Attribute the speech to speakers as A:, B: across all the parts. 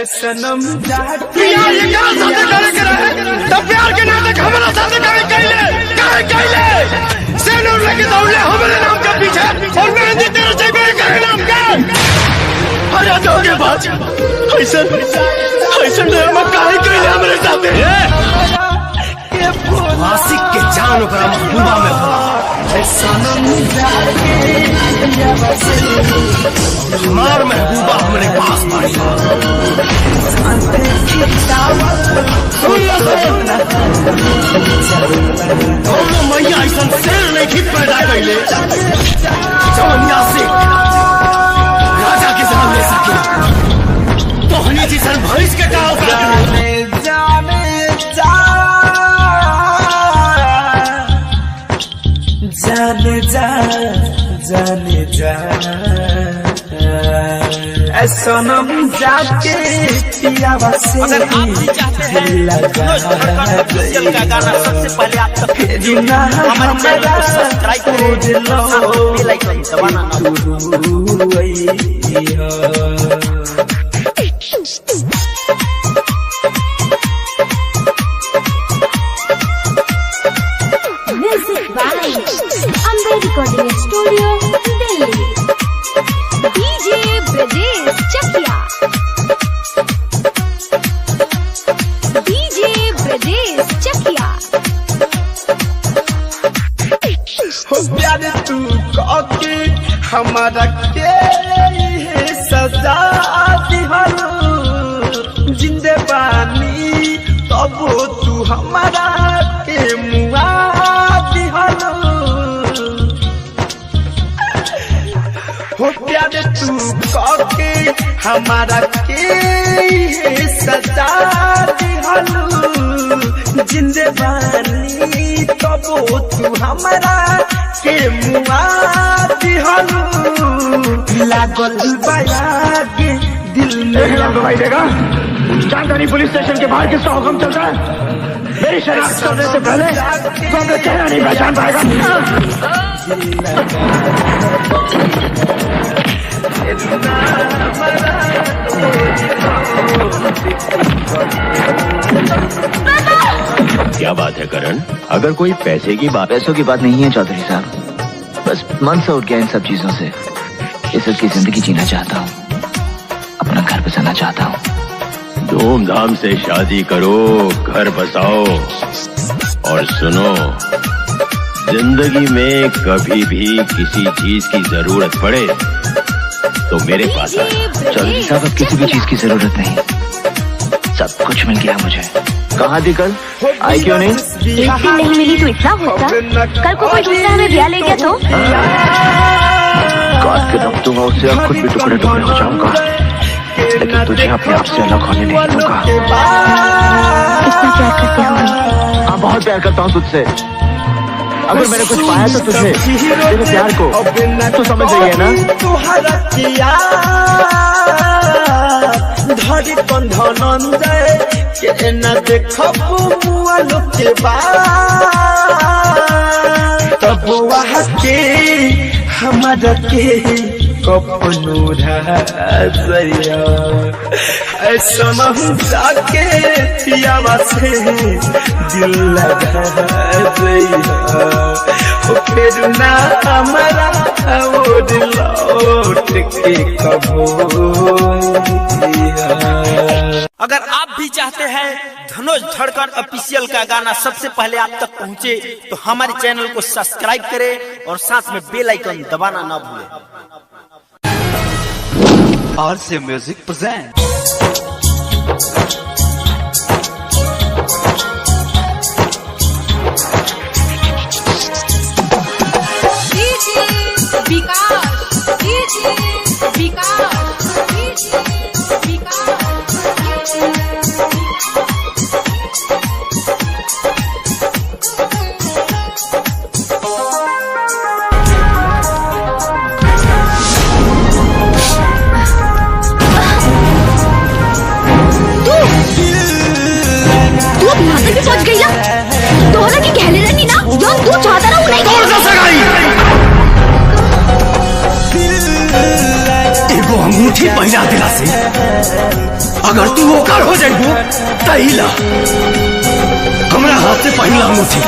A: सनम जाके प्यार के नाते हमारा साथे कहले सेनूर लेके दौड़ले हमारे नाम के पीछे और मेहंदी तेरे से मेरे करे नाम का अरे दोगे बात ऐसा ड्रामा काहे कहले हमारे साथे आशिक के जान ओकरा महबूबा में भरा सनम जाके हमार महबूबा हमारे पास पड़ी दोनों मैया ऐसा शेर नहीं खींच पैदा कैले चमनिया से राजा के जन्म ले सके तो हनी जी सन भैंस के का जाने जा सनम जाके पियावा से अगर आप भी चाहते हैं धनुष धड़कन ऑफिशियल का गाना सबसे पहले आप तक हमारे चैनल को सब्सक्राइब करें बेल आइकन दबाना ना
B: music by Ambe recording studio Delhi DJ Brajesh Chakiya
A: हो प्यार तू के हमारा के सजा दिहलो जिंदे बानी तब तू हमारा के मुआ दिहलो हो प्यार तू के हमारा के सजा दिहलो जिंदे बानी तब तू हमारा के मुआ दिहलो लागल बायागे दिल में
C: भाई देगा जानकारी पुलिस स्टेशन के बाहर किसका हुक्म चलता है मेरी शनाख्त करने से पहले तो अपने चेहरा नहीं पहचान पाएगा
D: क्या बात है करण? अगर कोई पैसे की बात
E: पैसों की बात नहीं है चौधरी साहब, बस मन से उठ गया इन सब चीजों से। इज्जत की जिंदगी जीना चाहता हूँ, अपना घर बसाना चाहता हूँ।
D: धूमधाम से शादी करो, घर बसाओ और सुनो, जिंदगी में कभी भी किसी चीज की जरूरत पड़े तो मेरे पास आए।
E: चौधरी साहब अब किसी भी चीज की जरूरत नहीं, सब कुछ मिल गया मुझे। कहाँ थी कल? आई क्यों नहीं?
B: एक दिन नहीं मिली तो इतना होता, कल को कोई दूसरा हमें ब्याह ले गया तो
E: काट के रख दूंगा उसे, अब खुद भी टुकड़े टुकड़े हो जाऊंगा, लेकिन तुझे अपने आप से अलग होने नहीं दूंगा।
B: इतना प्यार करते हो?
E: हाँ बहुत प्यार करता हूँ तुझसे। अगर मैंने कुछ पाया तो तुझे, तेरे प्यार को तो समझ रही है ना?
A: धरी कंधनंजय के न देखबू मुआ लोग के तब वहाँ के हमारा के कपनू रहा ऐसा जाके पियावा से दिल लगा फिर ना हमारा वो लौट के कबो। अगर आप भी चाहते हैं धनुष धड़कन ऑफिशियल का गाना सबसे पहले आप तक पहुंचे तो हमारे चैनल को सब्सक्राइब करें और साथ में बेल आइकन दबाना ना भूलें।
F: RCA Music presents
C: सन्यासी अगर तू ओकर हो जाइबू तहिला हमरा हाथ से पहिला मुठी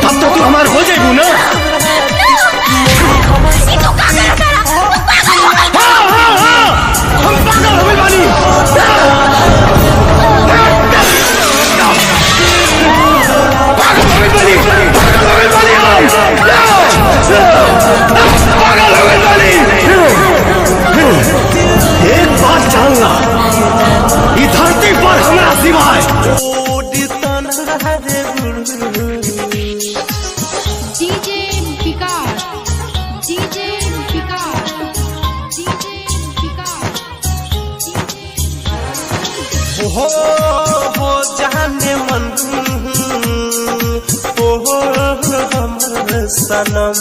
C: तब तो तू हमार हो जाइबू ना। हम पागल हो गइल बानी। एक बात जानना, इस धरती पर हमारा सिवाय
G: डीजे विकास, डीजे विकास, डीजे विकास,
A: हो जाने मन हो हमर सनम।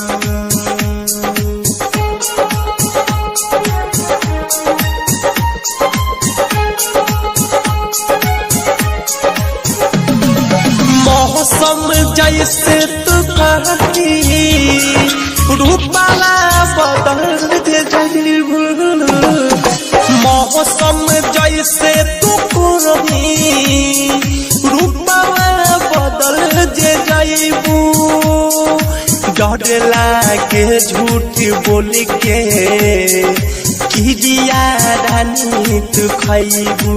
A: मौसम जैसे तू कहती रूपाला बदल जाइबू। मौसम जैसे तू कहती रूपाला बदल जाइबू। डर लागे झूठ बोल के किरिया रानी तू खइबू।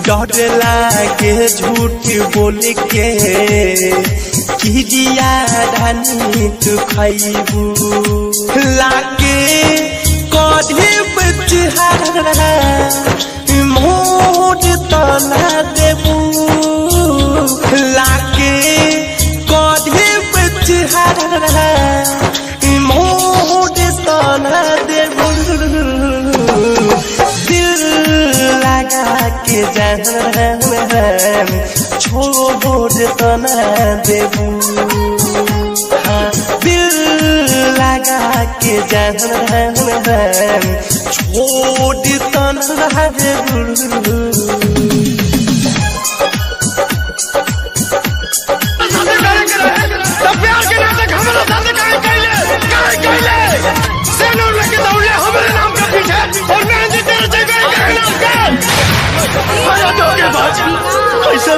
A: डर लागे झूठ बोल के किरिया रानी तू खइबू। लागे कढ़े बचहारा मोर तना देबू। लागे कढ़े बचहारा मोर तना देबू। दिल लगा के जान छोड़ तना देबू। दिल लगा के जान छोड़ तना देबू।
C: प्यार के नाटक हमारा साथ कहले सेनूर लेके दौड़े हमारे नाम के पीछे और मैं जी तेरे जगह आया तो के बाद ऐसा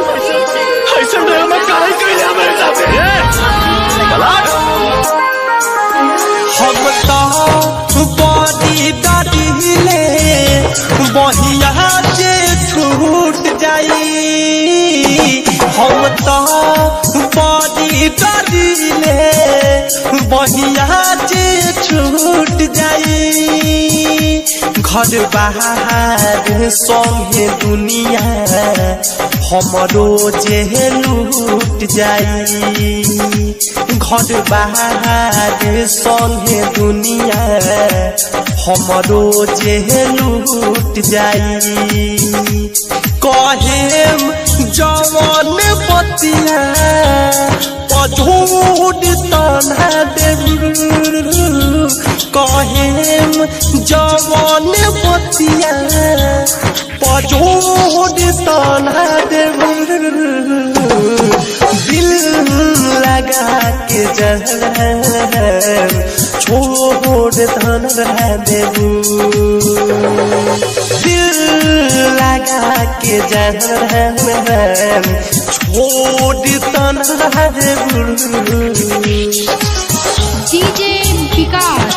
C: ड्रामा काहे कहले हमारे साथ
A: हम तो बड़ी डरिले बहिया जे छूट जाई। हम तो बड़ी डरिले बहिया जे छूट जाई। घर बाहर संगे दुनिया हमरो जे लूट जाई। घर बाहर संगे दुनिया हमरो जे लूट जाई। कहेम जवान बतिया पझूट तना देबू। कहेम जवान बतिया पझूट तना देबू। दिल लगा के जान छोड़ तना देबू। दिल लगा के जान छोड़ तना देबू।
G: डीजे विकास,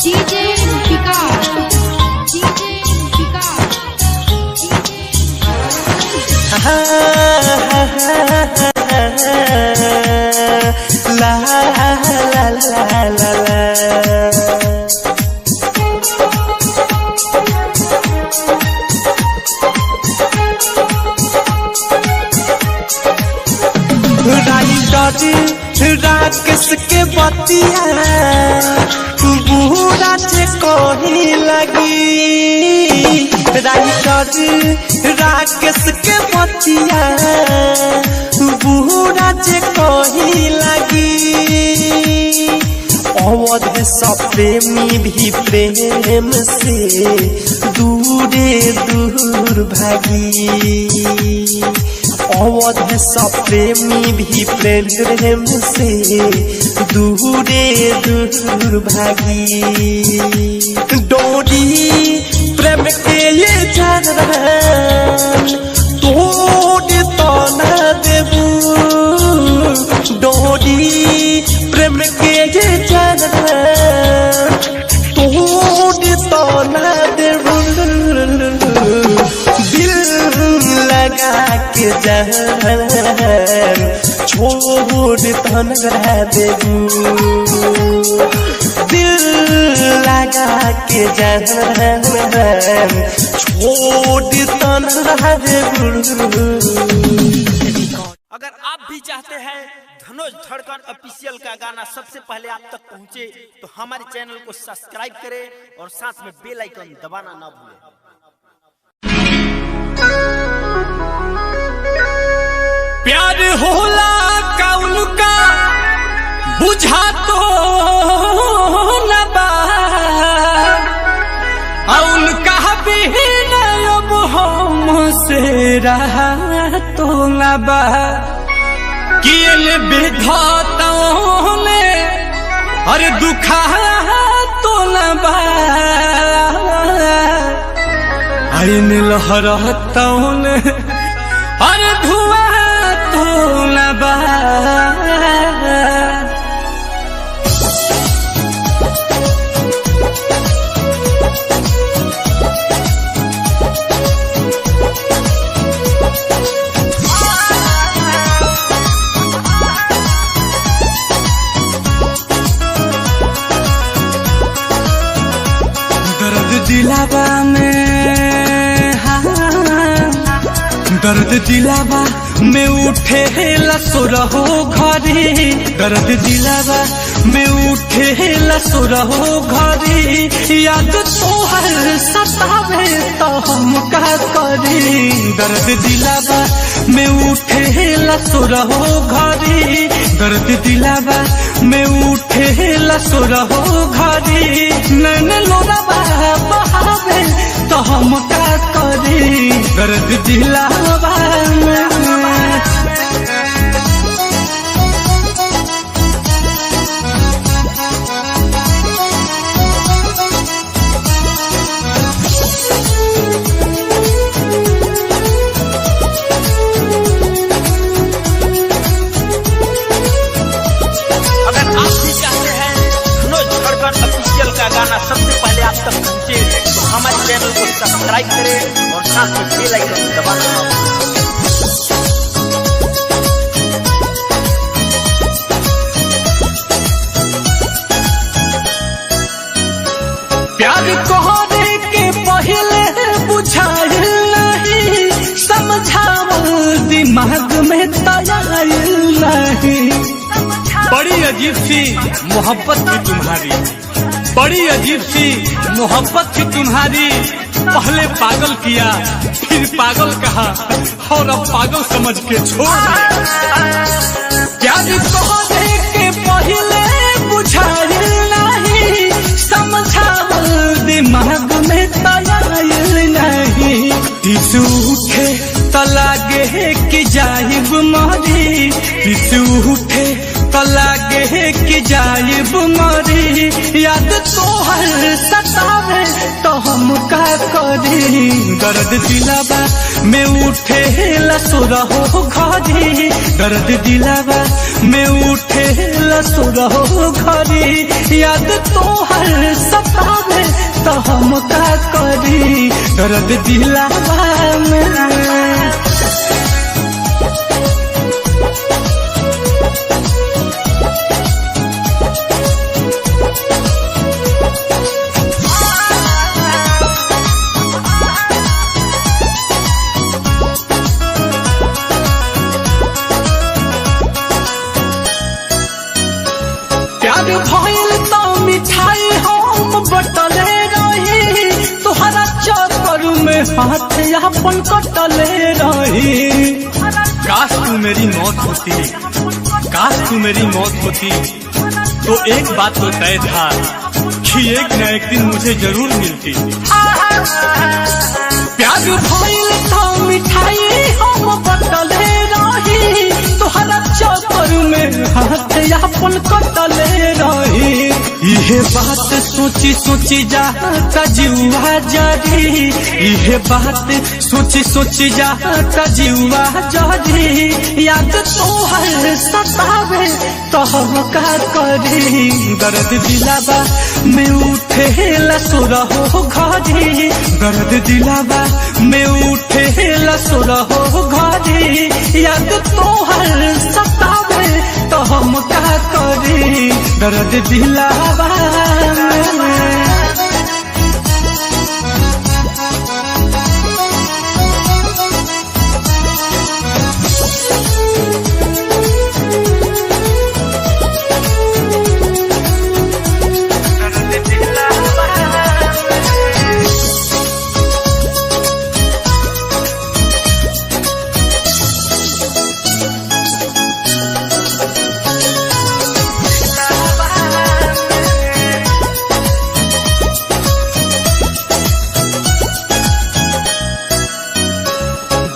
G: डीजे विकास, डीजे विकास,
A: ला ला ला ला ला। राकेश के बतिया बुरा से कही लगी। राकेश के बतिया बुरा से कही लगी। अवध सब प्रेमी भी प्रेम से दूरे दूर भागी। अवध सब प्रेमी भी प्रेम से दूरे दूर भागी। डोरी प्रेम के ये जान तोड़ तो न देबू डोरी प्रेम के ये जान तोड़ तो न देबू दिल लगा के जान छोड़ तो न देबू दिल लगा के जान छोड़ तो न देबू।
H: अगर आप भी चाहते हैं धनुष धड़कन ऑफिशियल का गाना सबसे पहले आप तक पहुंचे तो हमारे चैनल को सब्सक्राइब करें और साथ में बेल आइकन दबाना ना भूलें।
A: प्यार होला कौन का बुझा तो न बा उनका भी अब हमसे रहा तो न बा किल विधाताओं ने अरे दुखा तो न बा आइन लहराताओं ने अरे धुआं तो न बा। दिलावा में दर्द दिलावा में उठे लसुरहो घरी दर्द दिलावा में उठे लसुरहो घरी याद तोहर सतावे तो हम का करी दर्द दिलावा में उठे लसुरहो घरी दर्द दिलावा में उठे लसुरहो घरी नैन लोरावा बहावे तो हम का करी दर्द दिलावा में।
H: गाना सबसे पहले आप तक पहुंचे तो हमारे चैनल को सब्सक्राइब करें और साथ में बेल आइकन दबाना ना भूलें।
A: प्यार कहने के पहले बुझाइल नहीं समझावल दिमाग में तैयार नहीं बड़ी अजीब सी मोहब्बत थी तुम्हारी बड़ी अजीब सी मोहब्बत थी तुम्हारी पहले पागल किया फिर पागल कहा और अब पागल समझ के छोड़ प्यार कहने के पहले बुझाइल नहीं समझावल दिमाग में तैयार नहीं इस उठे तलागे कि जाइब मारी इस उठे तलागे कि जाइब मारी याद तोहर सतावे तो हम का करी दर्द दिलावा में उठे लसुरहो घरी दर्द दिलावा में उठे लसुरहो घरी याद तोहर सतावे तो हम का करी दर्द दिलावा में। प्यार भइल तो मिठाई हम बटले रही तुहरा चक्कर में हाथ अपन कटले रही काश तू मेरी मौत होती काश तू मेरी मौत होती तो एक बात तो तय था कि एक न एक दिन मुझे जरूर मिलती प्यार भइल तो मिठाई हम बटले रही तुहरा चक्कर में हाथ यापन कटले रही। इहे बात सोची सोची जाता जीवा जरी, इहे बात सोची सोची जाता जीवा जरी। याद तोहर सतावे तो हम का करी, दर्द दिलावा में उठे लसुरहो घरी, दर्द दिलावा में उठे लसुरहो घरी। याद तोहर सतावे तो हम का करी, दर्द दिलावा में।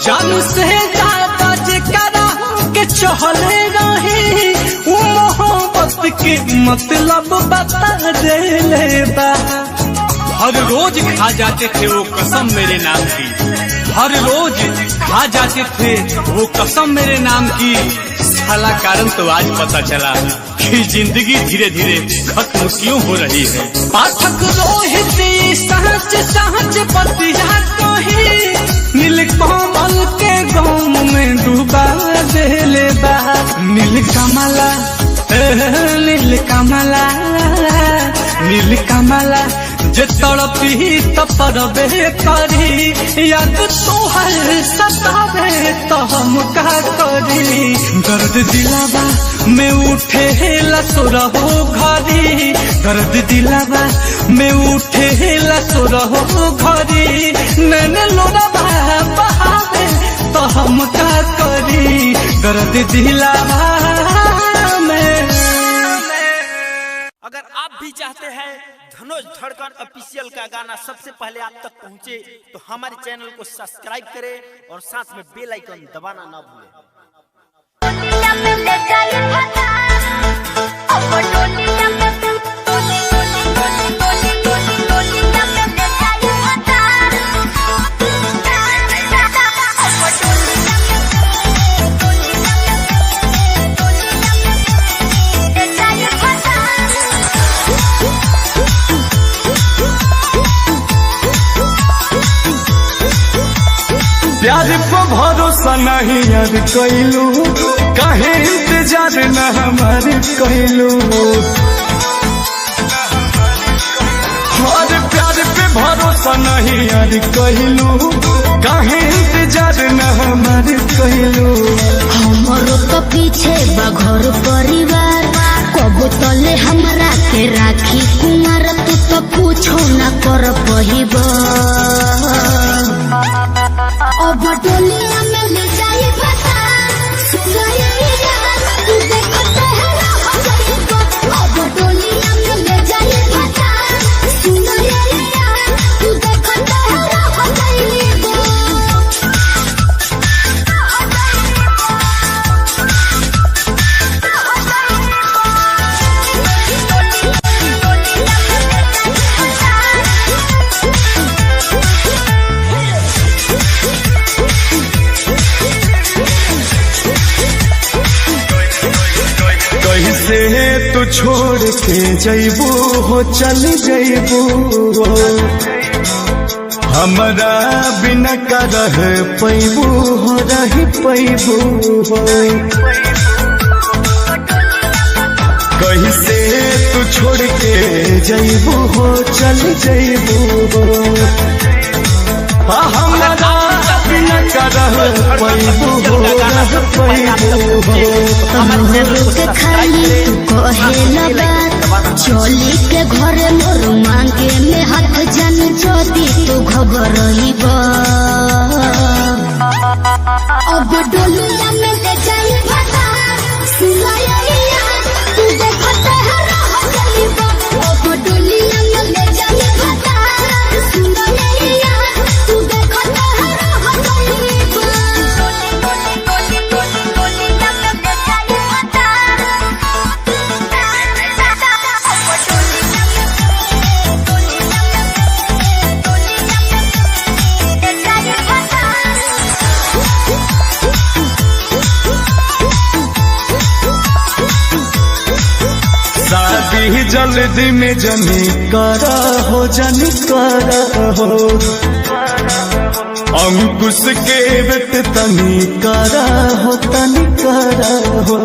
A: जानू से ज्यादा जेकरा के चहले रही, वो मोहब्बत के मतलब बता देले बा।
I: हर रोज खा जाते थे वो कसम मेरे नाम की, हर रोज खा जाते थे वो कसम मेरे नाम की। साला कारण तो आज पता चला कि जिंदगी धीरे धीरे खत्म क्यों हो रही है।
A: पाठक रोहित सहज सहज बतिया कही, नीलकमल के गाँव में डूबा देले बा। नीलकमला नीलकमला नीलकमला जे तड़पी तपरबे करी। याद तोहर सतावे तो हम का करी, दर्द दिलावा में उठे लसुरहो घरी, दर्द दिलावा में उठे लसुरहो घरी। नैन लोरावा बहावे तो हम का करी, दर्द दिलावा में।
H: अगर आप भी चाहते हैं धनुष धड़कन ऑफिशियल का गाना सबसे पहले आप तक पहुंचे तो हमारे चैनल को सब्सक्राइब करें और साथ में बेल आइकन दबाना ना भूलें।
A: प्यार पर भरोसा नहीं यार कैलू, काहे इंतजार न हमार कैलू। और प्यार पे भरोसा नहीं यार कैलू, काहे इंतजार न हमार कैलू।
J: हमारो तो पीछे बघर परिवार, कब तले हमरा के राखी कुमार। तू तो पूछो न कर पहिबा, अब डोलिया में ले जाए बता। तू देखो तेरा हो जाएगा, अब डोलिया में ले जाए बता। तू देखो तेरा हो जाएगा। कैसे तू छोड़ के जैबू हो चल जैबू, हमारा बिना का रह पैबू हो रही पैबू हो। कैसे तू छोड़ के जैबू हो चल जैबू हो, हमारा बिना का रह पैबू हो रह पैबू हो। के खाली तू कहेला बात, चोली के घरे मोर मांगे में हाथ जन जोदी तू घबराइबा। अब डोलिया में ले जाई बता। तू देखो तेरा हो जाएगा, अब डोलिया में ले जाई बता। तू देखो तेरा हो जाएगा।
A: जल्दी में जनी करा हो जनी करा हो अंकुश के बेट तनी करा हो तनी करा हो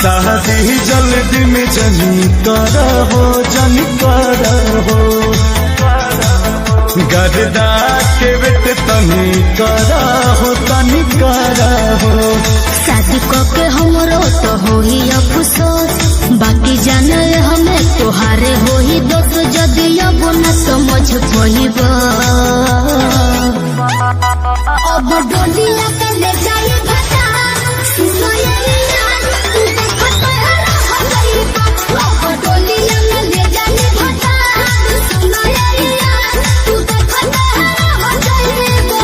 A: शादी जल्दी में जनी करा हो जनी करा हो गरदा के बेट तनी करा हो तनी करा हो
J: शादी के हमरो तो हो ही अफसोस बाकी जाने हमें तोहारे हो ही दोस्त जदि अब न समझ पाइबा अब डोलिया के ले जाए घटा सुनो ये यार तू देखत हो गईबा अब डोलिया में ले जाए घटा सुनो ये यार तू देखत हो गईबा।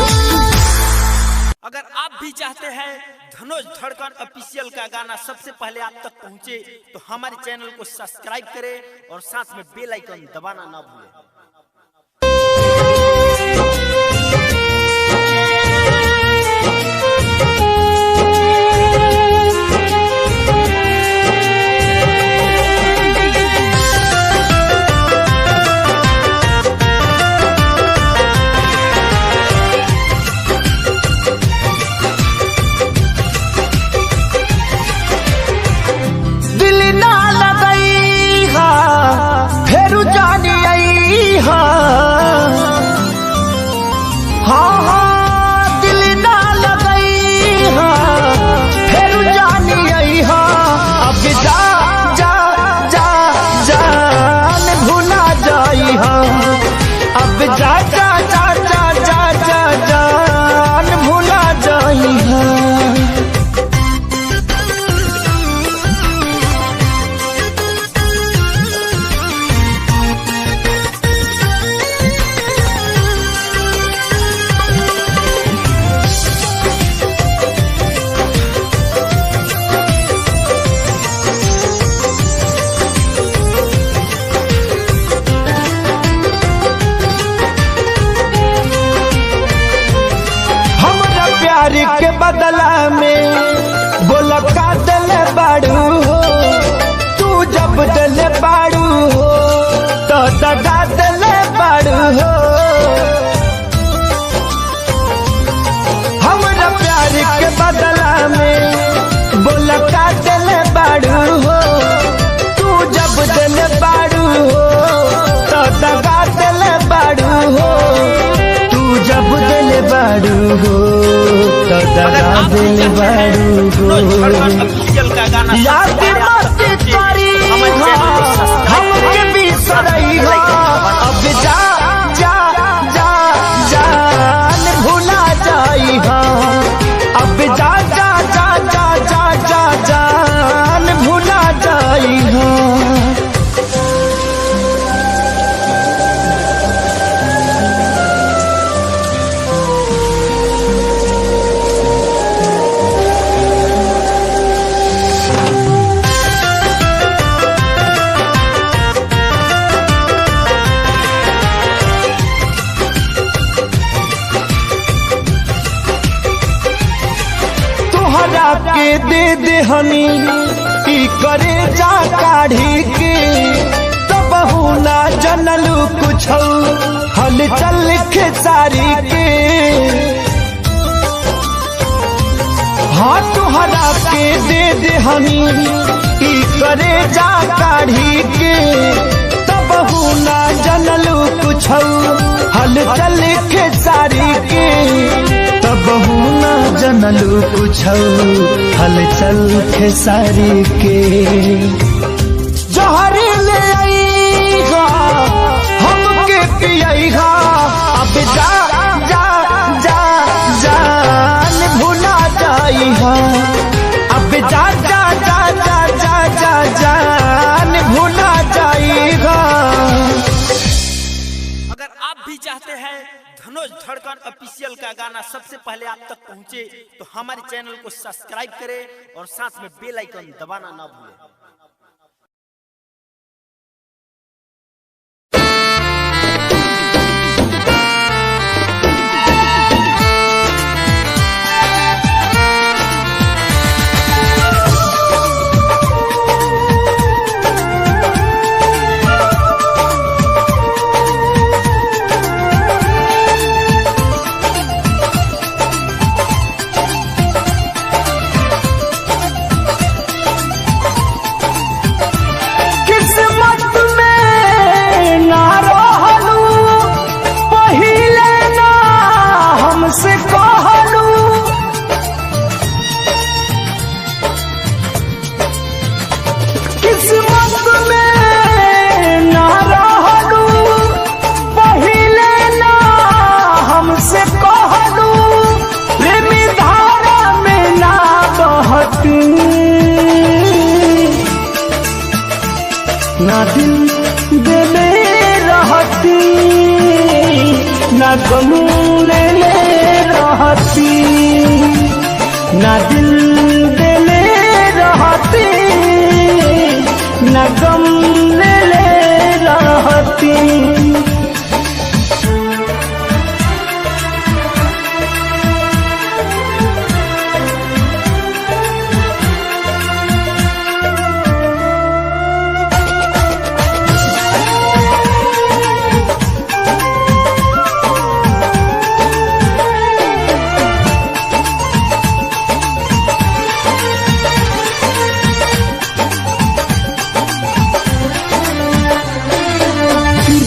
H: अगर आप भी चाहते हैं धनुष धड़कन ऑफिशियल का गाना सबसे पहले आप तक पहुंचे तो हमारे चैनल को सब्सक्राइब करें और साथ में बेल आइकन दबाना ना भूलें।
A: के बदला में बोला का दिल बाड़ू हो तू जब दिल बाड़ू हो तो दगा दिल बाड़ू हो हमारा प्यार के बदला में बोला का दिल बाड़ू हो तू जब दिल बाड़ू हो तो दगा दिल बाड़ू हो तू जब दिल बाड़ू हो दगा दिल बाड़ू हो याद मस्ती करी हमके भी सराई हो अब जा जा जा जान भुला जाई हो अब जा जा जा जा जा जा जान भुला जाई हो। के दे दे हनी की करे जा काढ़ी के तब ना जनलू कुछ हल चल खेसारी के हाँ तुहरा के दे दे हनी की करे जा काढ़ी के तब ना जनलू कुछ हल चल खेसारी के तब ना जनलू कुछ हलचल खेसारी के जहर ले आईगा हमके पियाईगा अब जा जा जा जान भुला जाईगा अब जा जा जा जा जा जा जान भुला जाईगा।
H: अगर आप भी चाहते हैं धनुष धड़कन ऑफिशियल का गाना सबसे पहले आप तक पहुंचे तो हमारे चैनल को सब्सक्राइब करें और साथ में बेल आइकन दबाना ना भूलें।
A: ना गम ले रहती, ना दिल देले रहती, ना गम ले रहती।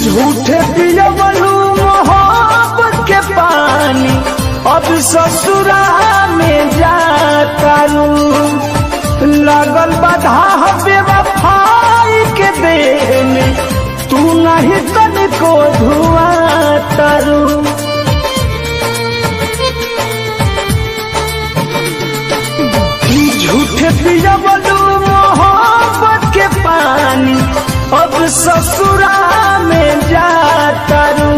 A: झूठे पियवलू मोहब्बत के पानी, अब ससुरा में जातारू। लगल बाधा बेवफाई के देह में, तू नहीं तनिको धुआं तारू। झूठे पियवलू मोहब्बत के पानी, अब ससुरा में जातारू।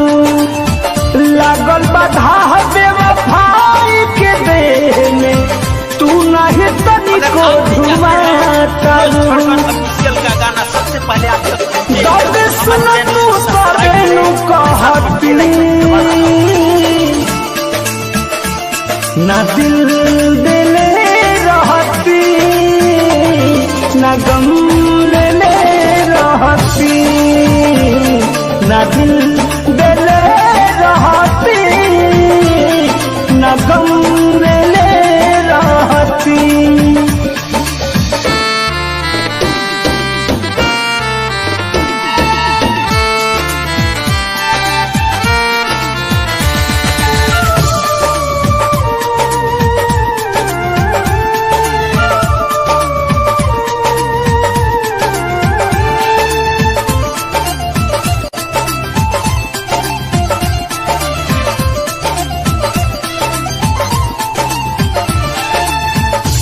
A: लागल बाधा बेवफाई के देह में, तू नहीं तनिको धुआतारू। दर्द सुन तू सबेनु कहती, ना दिल देले रहती, ना गम लेले रहती, ना दिल देले रहती, ना गम लेले रहती।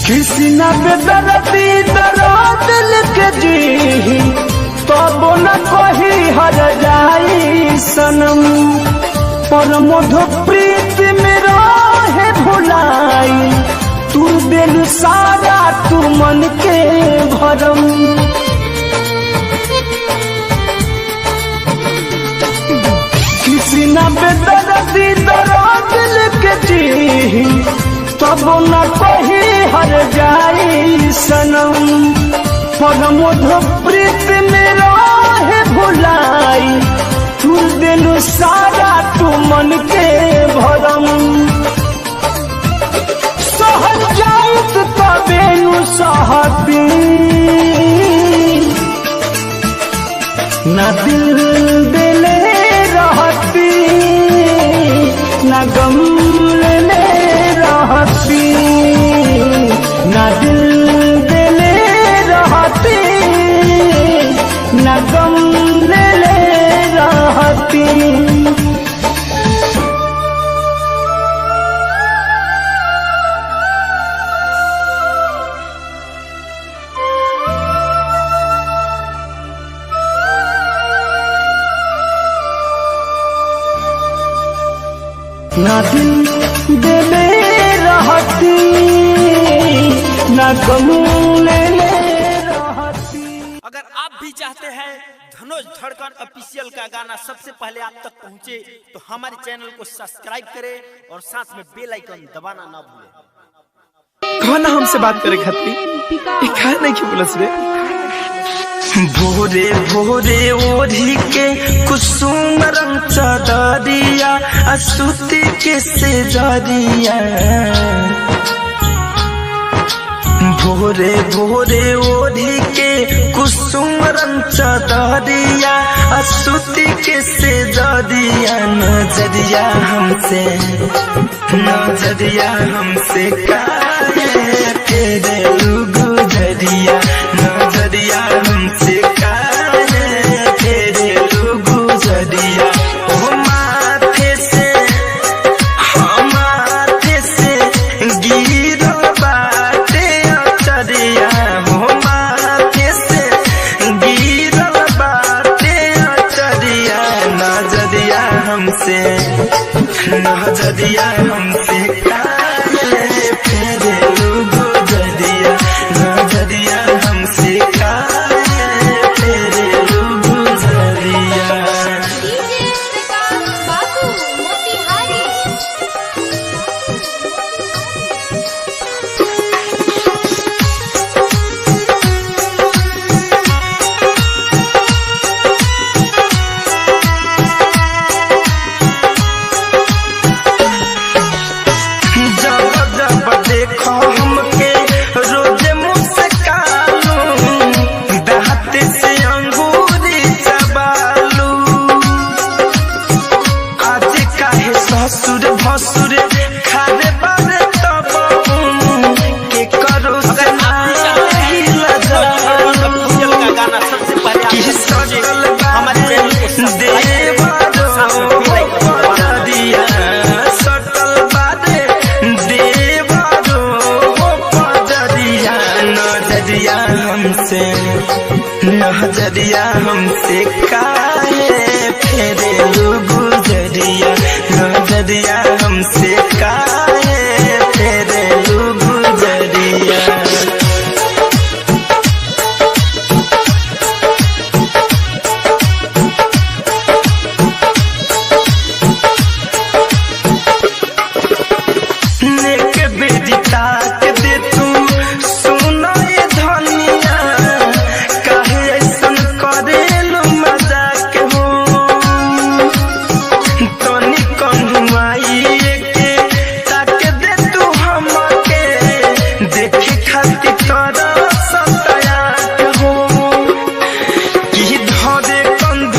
A: किसी न बेदर्दी दर्द लिख जी, तब न कही हर जाई सनम। पर मधु प्रीत में रहे भुलाई, तू दिल सारा तू मन के भरम। किसी न बेदर्दी दर्द लिख जी, तब न कही हर जाई सनम। पर मधु प्रीत में रहे भुलाई, तू दिल सारा तू मन के भरम। सहल जाइत तबेनु सहती, ना दिल देले रहती, ना गम लेले रहती, ना दिल देले रहती, ना गम लेले रहती। ना दिल देले रहती, ना गम लेले रहती।
H: अगर आप भी चाहते हैं धनुष धड़कन ऑफिशियल का गाना सबसे पहले आप तक पहुंचे, तो हमारे चैनल को सब्सक्राइब करें और साथ में बेल आइकन दबाना ना भूलें।
A: खाना हमसे बात करे खाती खाए नहीं क्यों बोलस रे। भोरे भोरे ओढ़ी के कुसुम रंग चदरिया, असुती के से जरिया। भोरे भोरे ओढ़ी के कुसुम रंग चदरिया, असुती के से जरिया। नजरिया हमसे काहे तेरे गुजरिया, नजरिया हमसे काहे तेरे गुजरिया। ओ माथे से गिरो बाटे अचरिया, ओ माथे से गिरो बाटे अचरिया। नजरिया हमसे नजरिया हमसे काहे फेरे गुजरिया, नजरिया हमसे काहे फेरे गुजरिया।
G: डीजे विकास बाबू मोतिहारी।
A: जब जब देखो हमके रोज मुस्कालू, दांत से अंगूरी चबालू। आज काहे ससुर भसुर खारे बारे तब के करो से नाही लजालू। कि सजल बारे देवारो पजरिया, सटल बारे देवारो पजरिया। नजरिया हमसे, नजरिया हमसे काहे फेरे गुजरिया, नजरिया हमसे काहे फेरे गुजरिया। नेक बेटी ताक दे तू सुनो ये धनिया, काहे ऐसन करेलू मजाक हो। तनी कन्हुआई के ताक दे तू हमके, देखे खातिर तोरा सतायाक हो। कि धरे कंध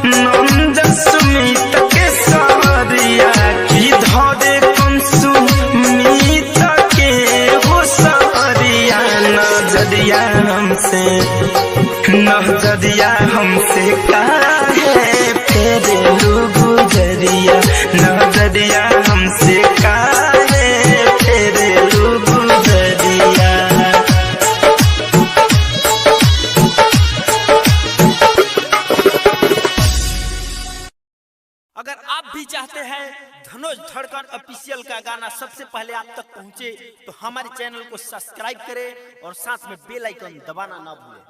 A: नंद सुमित के सहरिया, कि धरे सुमित के हो सहरिया। नजरिया हमसे, नजरिया हमसे काहे फेरे गुजरिया, नजरिया हमसे काहे फेरे गुजरिया।
H: अगर आप भी चाहते हैं धनुष धड़कन ऑफिशियल का गाना सबसे पहले आप तक पहुंचे तो हमारे चैनल को सब्सक्राइब करें और साथ में बेल आइकन दबाना ना भूलें।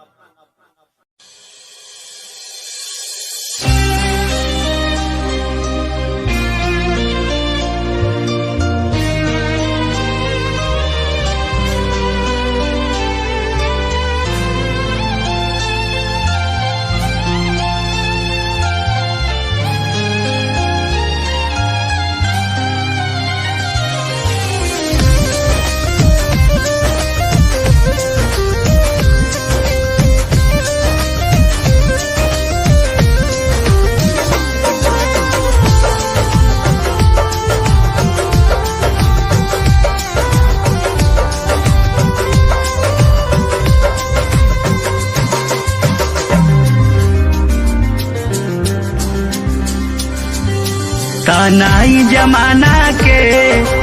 A: तानाई जमाना के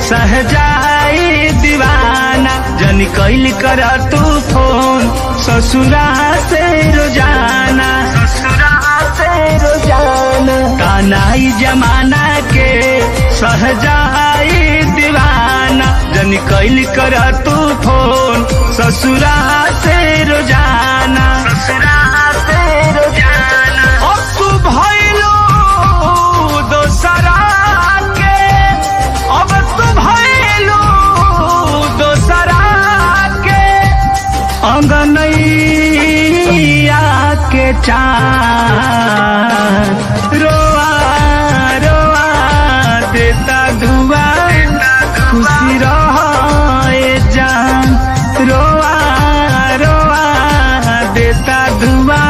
A: सहजाई दीवाना, जन कैल कर तू फोन ससुरा से रोजाना, ससुरा से रोजाना। तानाई जमाना के सहजाई दीवाना, जन कैल कर तू फोन ससुरा से रोजाना, ससुरा से रोजाना। अब तू भइलो दोसरा के, अब तू भइलो दोसरा के, अंगनैया के चाँद रोआ रोआ देता धुआ, खुशी रहे जान रोआ रोआ देता धुआ।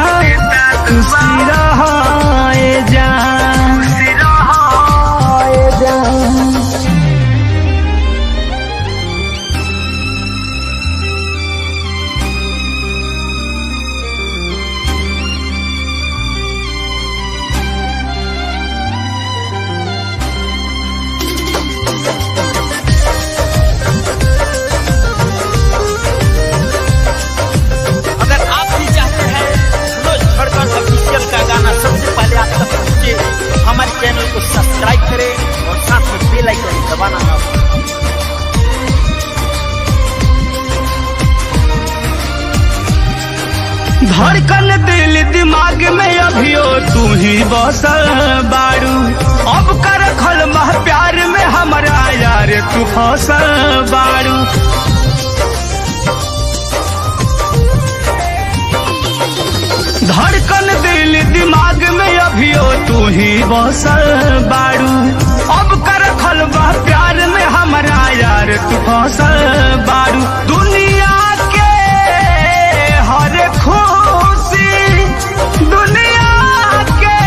H: करे और साथ में बेल आइकन दबाना ना भूलें।
C: धड़कन दिल दिमाग में अभियो तू ही बसल बारू, अब कर खलमा प्यार में हमारा यार तू फसल बारू। धड़कन दिल दिमाग में अभियो तू ही बसल बारू, अब कर खलमा प्यार में हमारा यार तू फसल बारू। दुनिया के हर खुशी, दुनिया के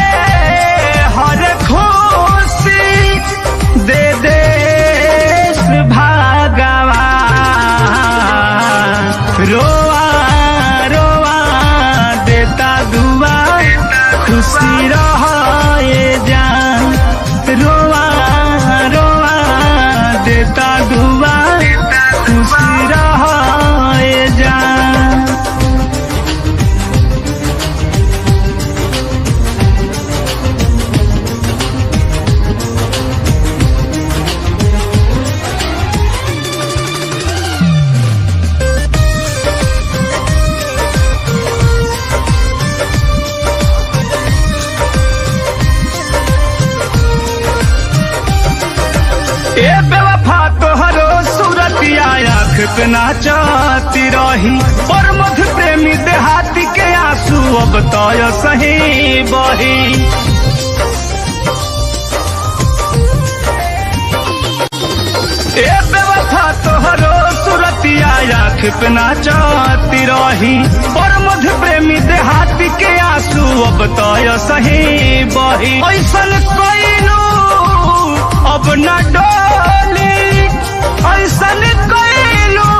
C: हर खुशी दे देश भगवान। रोआ रोआ देता दुआ खुशी रहे जान, रोआ रोआ देता दुआ खुशी रहे जान। ए बेवफा तोहरो सूरतिया आँख पे नाचती रही, और मध प्रेमी देहाती के आंसू अब तय सही बही। ए बेवफा तोहरो सूरतिया आँख पे नाचती रही, और मध प्रेमी देहाती के आंसू अब तय सही बही। ऐसन कोइनो अब न डोली, ऐसन कोइनो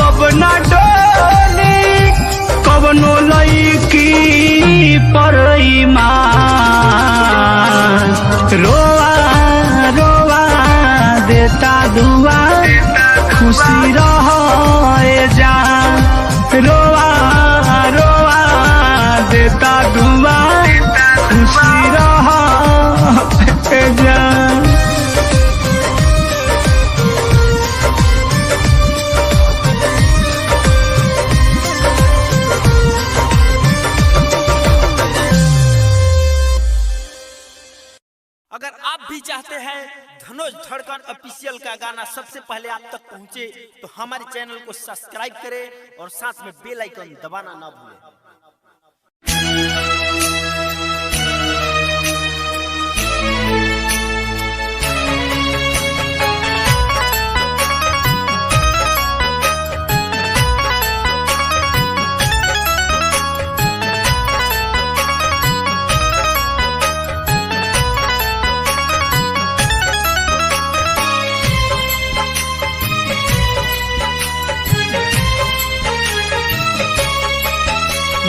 C: अब न डोली, कवनो लईकी पर ईमान। रोआ रोआ देता दुआ खुशी रहे जान, रोआ रोआ देता दुआ खुशी रहे जान।
H: अगर आप भी चाहते हैं धनुष धड़कन ऑफिशियल का गाना सबसे पहले आप तक पहुंचे तो हमारे चैनल को सब्सक्राइब करें और साथ में बेल आइकन दबाना ना भूलें।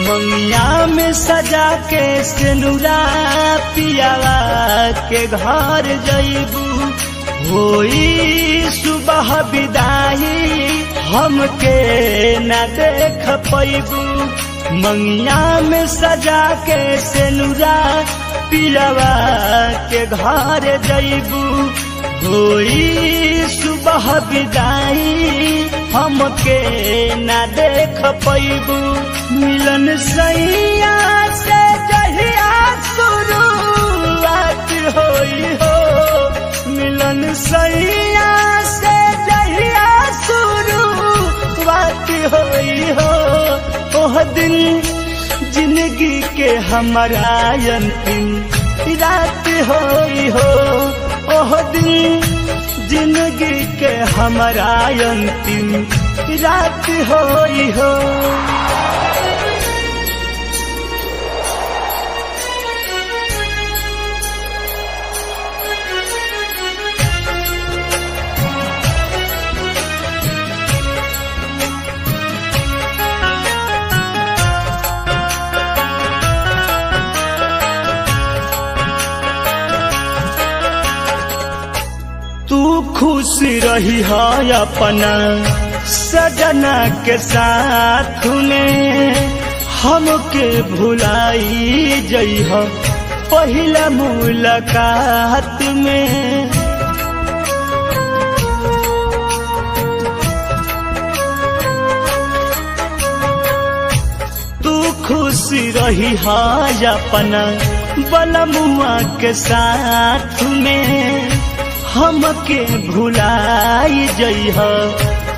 A: मंगिया में सजा के सिनुरा पियावा के घर जइबू, होई सुबह विदाई हमके न देख पैबू। मंगिया में सजा के सिनुरा पियावा के घर जइबू, होई सुबह विदाई हमके न देख पैबू। मिलन सैया से जहिया शुरुआत होई हो, मिलन सैया से जहिया शुरुआत होई हो। ओह दिन जिंदगी के हमारा अंतिम रात होई हो, ओह दिन जिंदगी के हमारा अंतिम रात होई हो। खुश रही है अपना सजना के साथ में, हमके भुलाई जइह
C: पहला मुलाकात में तू खुशी रही हाज अपना बलमुआ के साथ में हमके भुलाई जइह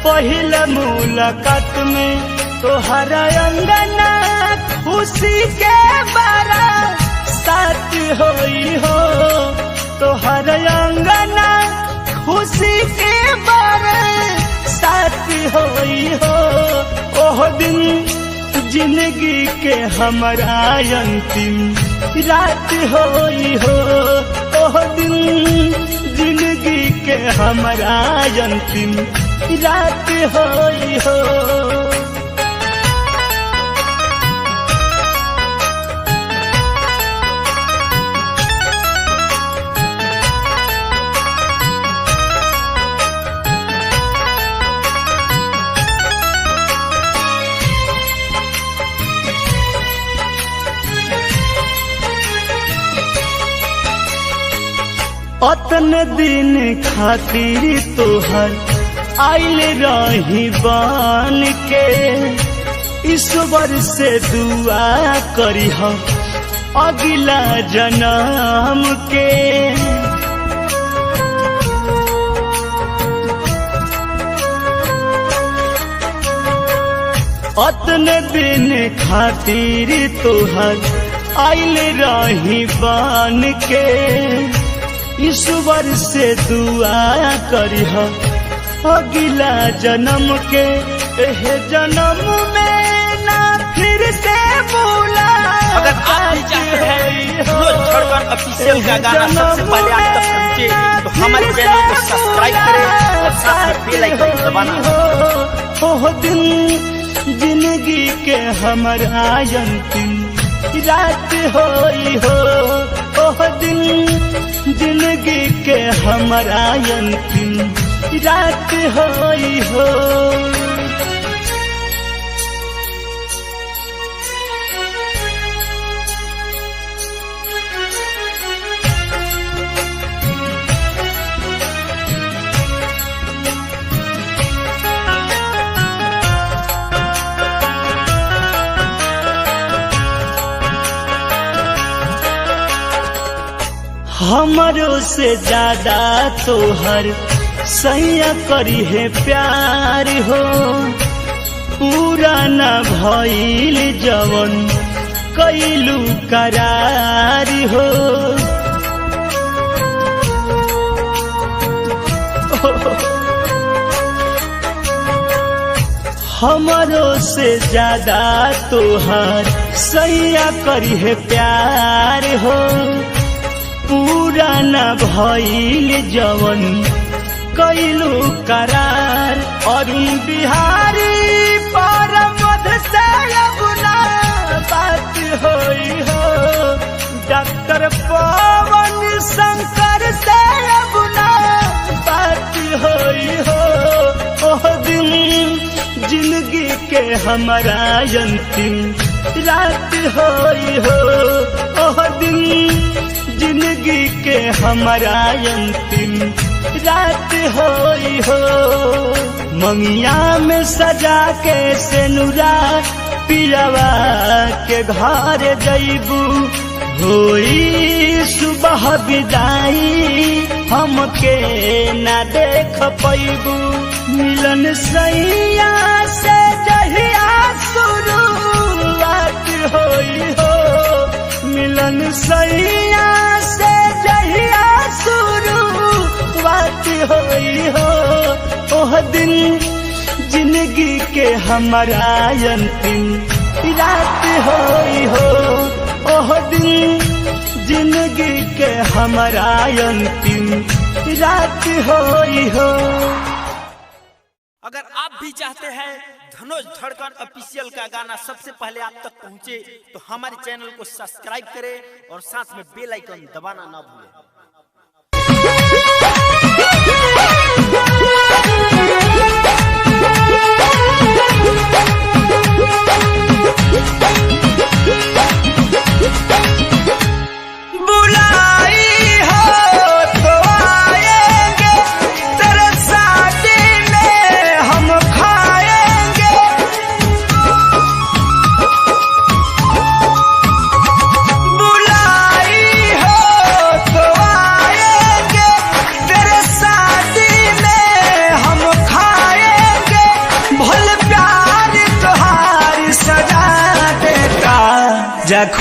C: पहला मुलाकात में तोहरा अंगना खुशी के बारा साथ होई हो तोहरा अंगना खुशी के बारा साथ होई हो ओह दिन जिंदगी के हमारा अंतिम रात होई हो ओह दिन जिंदगी के हमारा अंतिम रात होई हो। अतन दिन खातिर तोहर आइल रही बन के ईश्वर से दुआ करीह अगला जन्म के अतन दिन खातिर तोहर आइल रही बन के ईश्वर से दुआ करीह अगला जन्म के एह जन्म में ना फिर से भूला।
H: अगर आप भी चाहते हैं धनोज धड़कन ऑफिशियल का गाना सबसे पहले आप तक पहुंचे तो हमारे चैनल को सब्सक्राइब करें और साथ में बेल आइकन दबाना।
C: ओह दिन जिंदगी के हमारा अंतिम रात होई हो ओह दिन जिंदगी के हमारा अंतिम रात होई हो। हमरों से ज्यादा तोहर सैया करी है प्यार हो पूरा न भइल जवन कैलू करार हो हमरों से ज्यादा तोहर सैया करी है प्यार हो पूरा न भइल जवन कैलू करार अरुण बिहारी पर मध से गुना बात होई हो डॉक्टर पवन शंकर से गुना बात होई हो ओह दिन जिंदगी के हमारा अंतिम रात होई हो ओह दिन जिंदगी के हमारा अंतिम रात होई हो। मंगिया में सजा के सेनुरा पिलवा के घर जइबू होई सुबह विदाई हमके ना देख पैबू मिलन सैया से जहिया शुरुआत होई हो मिलन सैया से जहिया शुरुआत होई हो ओह दिन जिंदगी के हमारा अंतिम रात होई हो ओह दिन जिंदगी के हमारा अंतिम रात होई हो।
H: अगर आप भी चाहते हैं धनोज धड़कन ऑफिशियल का गाना सबसे पहले आप तक पहुंचे तो हमारे चैनल को सब्सक्राइब करें और साथ में बेल आइकन दबाना ना भूलें।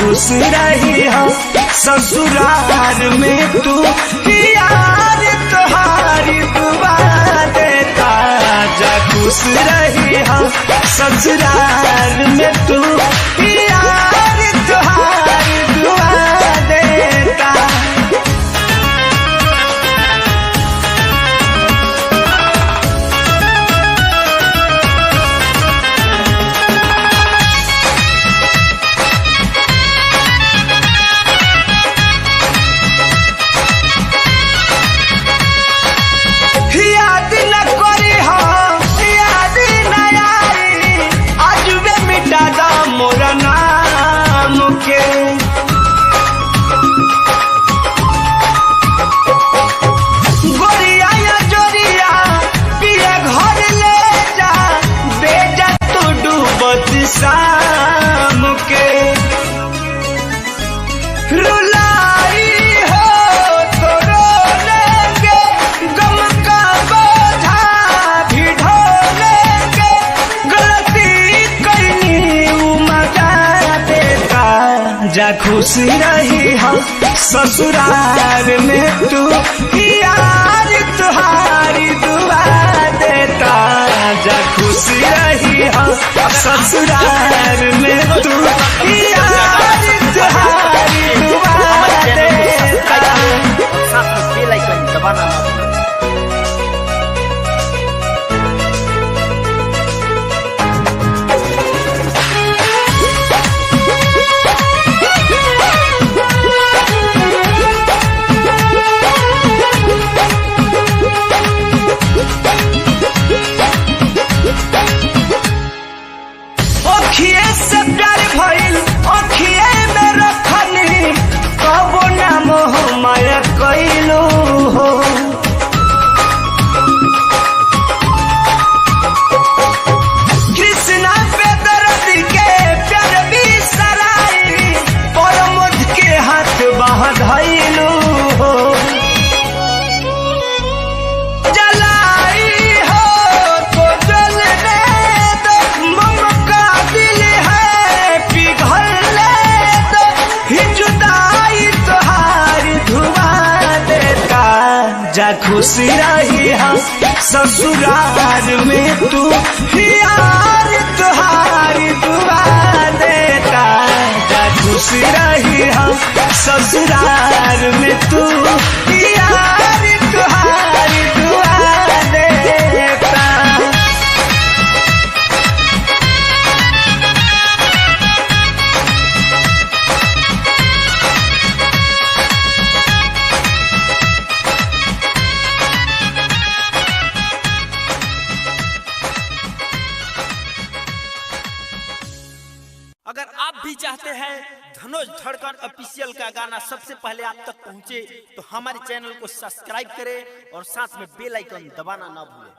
C: खुश रही हो ससुराल में तू यार तुम्हारी दुआ देता जा खुश रही हो ससुराल में तू यार तुम्हारी दुआ देता। याद न करी हो याद न आई आज वे मिटा दा मोरा नाम के गोरिया या जोरिया पिया घर ले जा बेजा तू डूबत शाम के रुलाई हो तो रो लेंगे गम का बोझा भी ढो लेंगे गलती करनी मजा देता जा खुश रही हो ससुराल में तू यार तुम्हारी दुआ देता जा खुश रही हो ससुराल में तू यार तुम्हारी दुआ देता।
H: साथ में बेल आइकन दबाना ना भूलें।
C: ओखिए से प्यार भइल ओखिए में रखनी कबो ना मोह माया कइलू हो कृष्णा पे दर्द के प्यार भी सराई पर मुझ के हाथ बांधइलू हो जलाई हो तो जलने दो ममका दिल है पिघलने दो ही जुदाई तुम्हारी धुआं देता जा खुश रही हो ससुराल में तू यार तुम्हारी दुआ देता जा खुश रही हो ससुराल में तू यार तुम्हारी दुआ देता।
H: अगर आप भी चाहते हैं धनुष धड़कन ऑफिशियल का गाना सबसे पहले आप तक पहुंचे तो हमारे चैनल को सब्सक्राइब करें और साथ में बेल आइकन दबाना ना भूलें।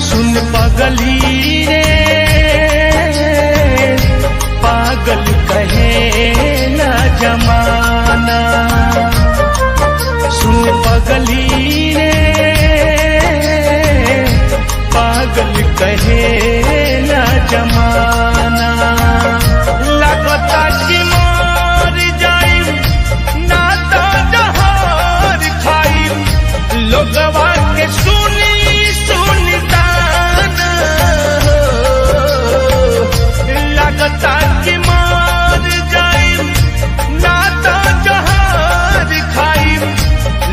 C: सुन पगली रे पागल कहे ना जमाना सुन पगली रे पागल कहे ना जमाना लगता कि मर जाई ना तो जहर खाई लोगवा के सुनी लगता कि मर जाई ना तो जहर खाई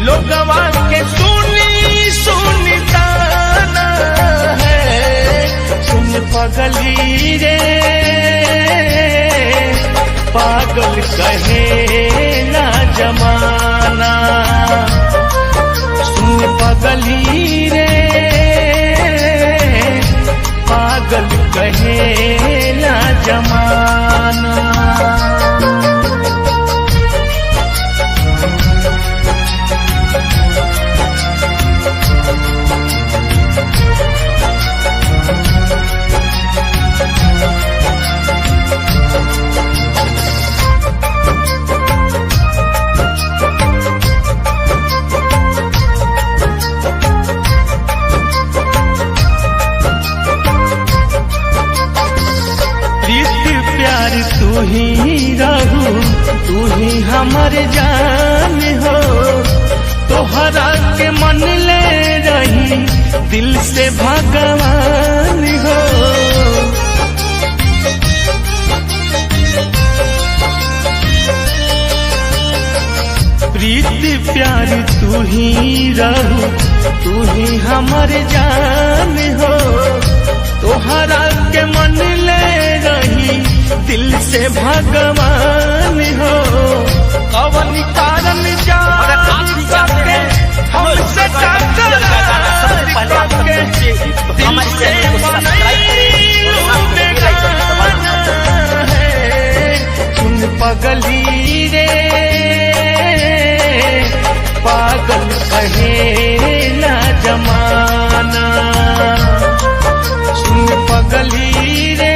C: लोगवा के सुनी सुनता है सुन पगली रे पागल कहे ना जमाना सुन पगली रे पागल कहे ना जमाना तू ही हमर जान हो, तोहरा के मन ले रही दिल से भगवान हो। प्रीति प्यार तू ही रहू, तू ही हमर जान हो, तोहरा के मन ले रही दिल से भगवान हो। कवन कारण हमसे सुन पगली रे पागल कहेला जमाना, सुन पगली रे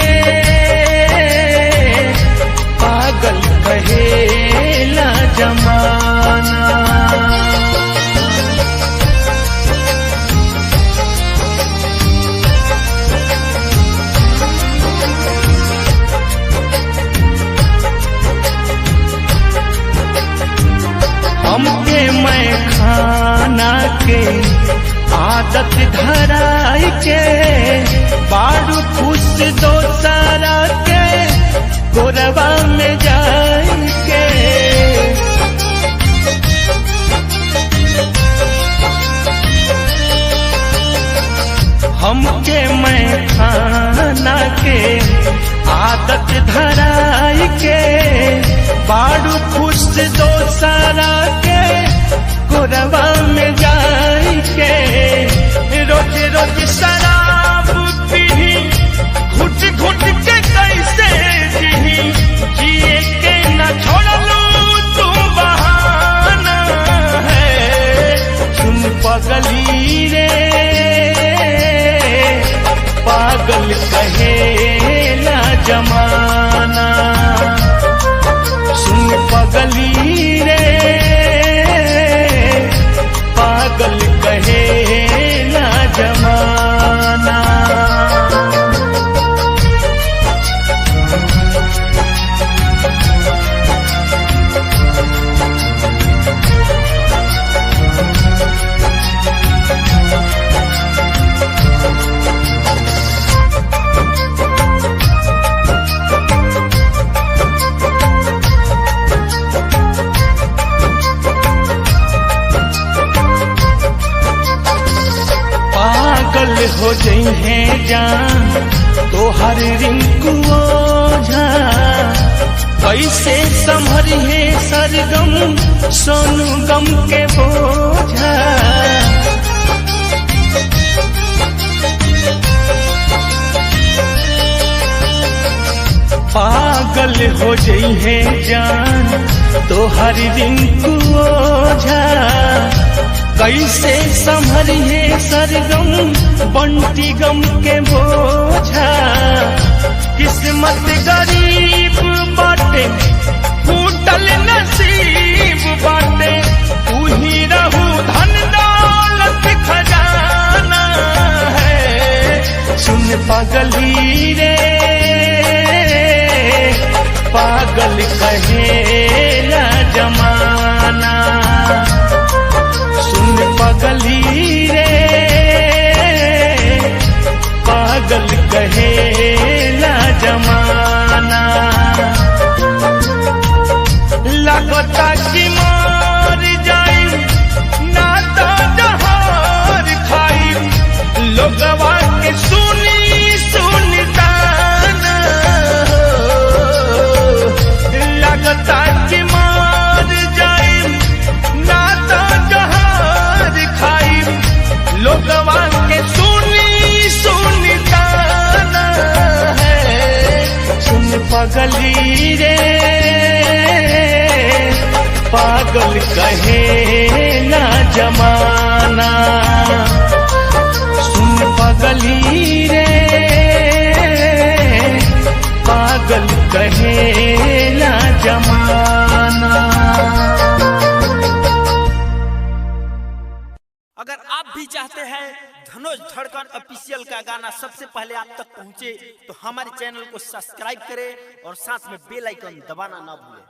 C: पागल कहेला जमाना। हमके मैं खाना के आदत धराई के, बाड़ू खुश दो सारा के गोरबा में जाई के। हमके मैं खाना के आदत धराई के, बाड़ू खुश दो सारा के गोरबा में जाई के। रोज रोज शराब पीही, घुट घुट के कैसे जीही, जिए के न छोड़लू तू बहाना है। सुन पगली रे पागल कहेला जमाना, सुन पगली रे पागल कहेला जमाना। पागल हो जइहे जान तो हर रिंकू ओझा, कैसे संभरिहे सरगम सोनू गम के बोझा। पागल हो जइहे जान तो हर रिंकू ओझा, कैसे संभरिहे सरगम बंटी गम के बोझा। किस्मत गरीब बाटे, फूटल नसीब बाटे, तू ही रहू धन दौलत खजाना है। सुन पगली रे पागल कहेला जमाना, सुन पगली रे पागल कहेला जमाना। लगता कि मार जाई ना तो जहर खाई, लोगवा के सुनी सुनताना। लगता कि मार जाई ना तो जहर खाई, लोगवा के सुनी सुनताना है। सुन पगली रे पागल कहेला जमाना, सुन पगली रे पागल कहेला जमाना।
H: अगर आप भी चाहते हैं धनुष धड़कन ऑफिशियल का गाना सबसे पहले आप तक पहुंचे तो हमारे चैनल को सब्सक्राइब करें और साथ में बेल आइकन दबाना ना भूलें।